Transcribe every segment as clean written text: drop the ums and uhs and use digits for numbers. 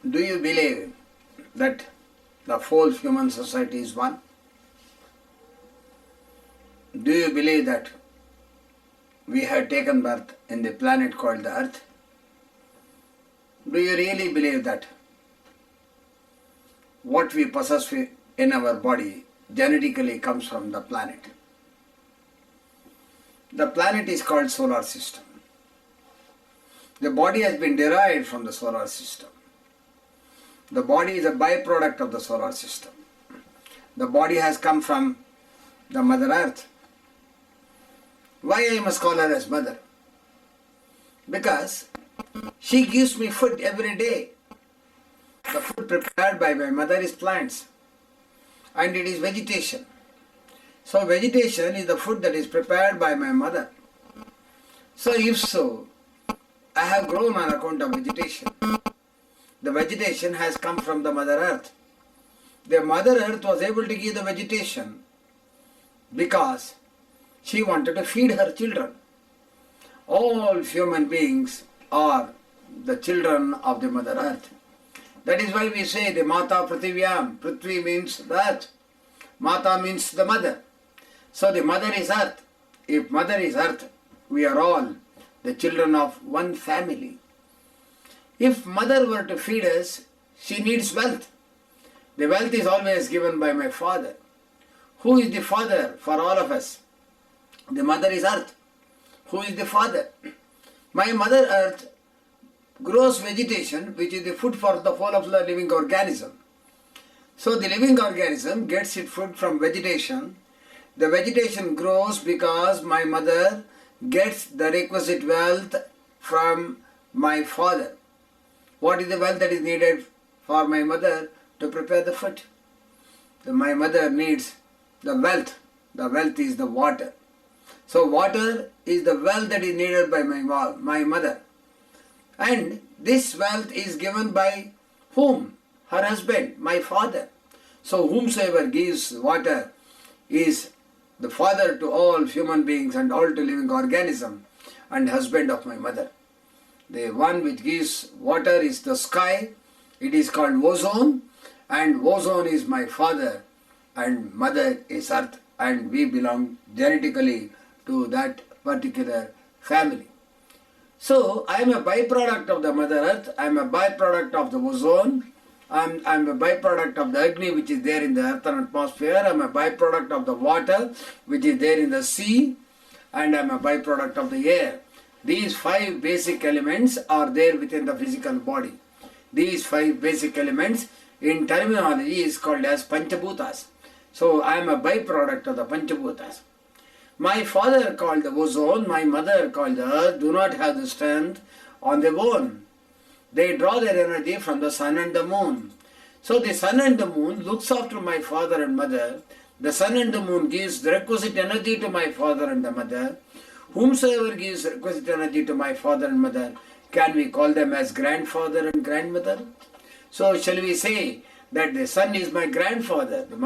Do you believe that the whole human society is one? Do you believe that we have taken birth in the planet called the Earth? Do you really believe that what we possess in our body genetically comes from the planet? The planet is called solar system. The body has been derived from the solar system. The body is a byproduct of the solar system. The body has come from the Mother Earth. Why I must call her as mother? Because she gives me food every day. The food prepared by my mother is plants and it is vegetation. So vegetation is the food that is prepared by my mother. So if so, I have grown on account of vegetation. The vegetation has come from the Mother Earth. The Mother Earth was able to give the vegetation because she wanted to feed her children. All human beings are the children of the Mother Earth. That is why we say the Mata Prithivyam. Prithvi means the earth. Mata means the mother. So the mother is earth. If mother is earth, we are all the children of one family. If mother were to feed us, she needs wealth. The wealth is always given by my father. Who is the father for all of us? The mother is earth. Who is the father? My mother earth grows vegetation, which is the food for the whole of the living organism. So the living organism gets its food from vegetation. The vegetation grows because my mother gets the requisite wealth from my father. What is the wealth that is needed for my mother to prepare the food? My mother needs the wealth. The wealth is the water. So water is the wealth that is needed by my mother. And this wealth is given by whom? Her husband, my father. So whomsoever gives water is the father to all human beings and all to living organism and husband of my mother. The one which gives water is the sky. It is called ozone, and ozone is my father and mother is earth, and we belong genetically to that particular family. So I am a byproduct of the Mother Earth. I am a byproduct of the ozone. I am a byproduct of the Agni which is there in the earthen atmosphere. I am a byproduct of the water which is there in the sea, and I am a byproduct of the air. These 5 basic elements are there within the physical body. These 5 basic elements in terminology is called as Panchabhutas. So I am a byproduct of the Panchabhutas. My father called the ozone, my mother called the earth do not have the strength on their own. They draw their energy from the sun and the moon. So the sun and the moon looks after my father and mother. The sun and the moon gives the requisite energy to my father and the mother. Whomsoever gives requisite energy to my father and mother, can we call them as grandfather and grandmother? So shall we say that the sun is my grandfather, the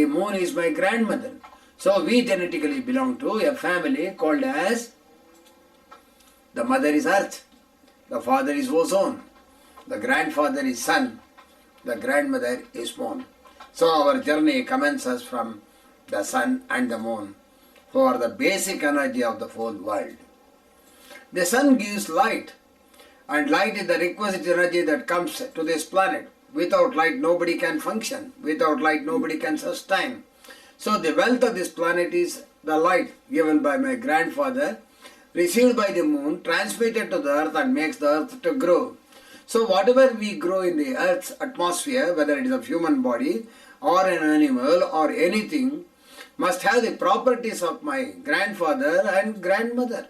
moon is my grandmother. So we genetically belong to a family called as the mother is earth, the father is ozone, the grandfather is sun, the grandmother is moon. So our journey commences from the sun and the moon, who are the basic energy of the whole world. The sun gives light, and light is the requisite energy that comes to this planet. Without light nobody can function. Without light nobody can sustain. So the wealth of this planet is the light given by my grandfather, received by the moon, transmitted to the earth and makes the earth to grow. So whatever we grow in the earth's atmosphere, whether it is a human body or an animal or anything, must have the properties of my grandfather and grandmother.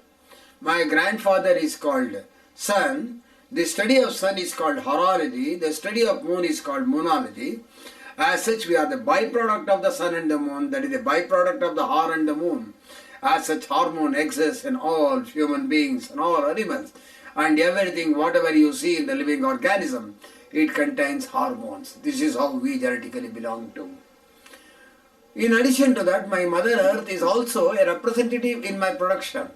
My grandfather is called sun. The study of sun is called horology. The study of moon is called moonology. As such, we are the byproduct of the sun and the moon. That is the byproduct of the hor and the moon. As such, hormone exists in all human beings and all animals. And everything, whatever you see in the living organism, it contains hormones. This is how we genetically belong to. In addition to that, my mother earth is also a representative in my production.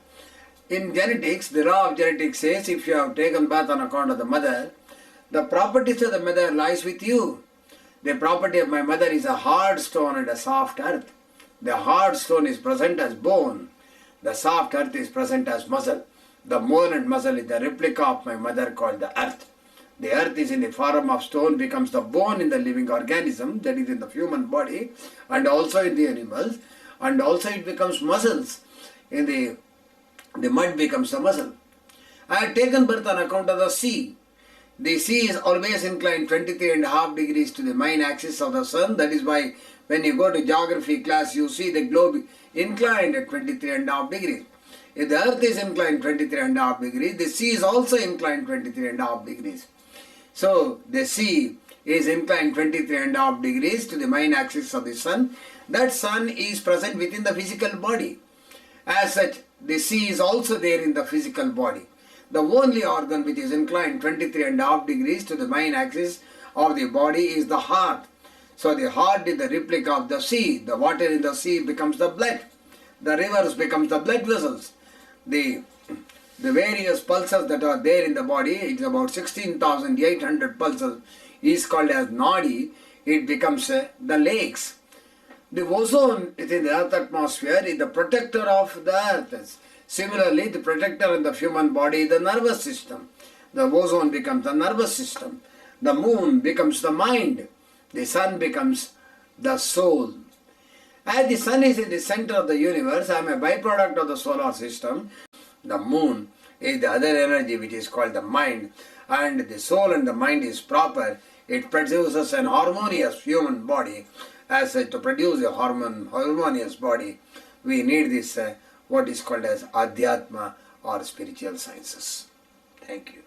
In genetics, the law of genetics says if you have taken birth on account of the mother, The properties of the mother lies with you. The property of my mother is a hard stone and a soft earth. The hard stone is present as bone. The soft earth is present as muscle. The bone and muscle is the replica of my mother called the earth. The earth is in the form of stone, becomes the bone in the living organism, that is in the human body, and also in the animals, and also it becomes muscles. In the mud becomes the muscle. I have taken birth on account of the sea. The sea is always inclined 23.5 degrees to the main axis of the sun. That is why when you go to geography class, you see the globe inclined at 23.5 degrees. If the earth is inclined 23.5 degrees, the sea is also inclined 23.5 degrees. So the sea is inclined 23.5 degrees to the main axis of the sun. That sun is present within the physical body. As such, the sea is also there in the physical body. The only organ which is inclined 23.5 degrees to the main axis of the body is the heart. So the heart is the replica of the sea. The water in the sea becomes the blood. The rivers becomes the blood vessels. The various pulses that are there in the body, it's about 16,800 pulses, is called as nadi. It becomes the lakes. The ozone within the earth atmosphere is the protector of the earth. Similarly, the protector in the human body is the nervous system. The ozone becomes the nervous system. The moon becomes the mind. The sun becomes the soul. As the sun is in the center of the universe, I am a byproduct of the solar system. The moon is the other energy which is called the mind. And the soul and the mind is proper. It produces an harmonious human body. As to produce a harmonious body, we need this what is called as Adhyatma or spiritual sciences. Thank you.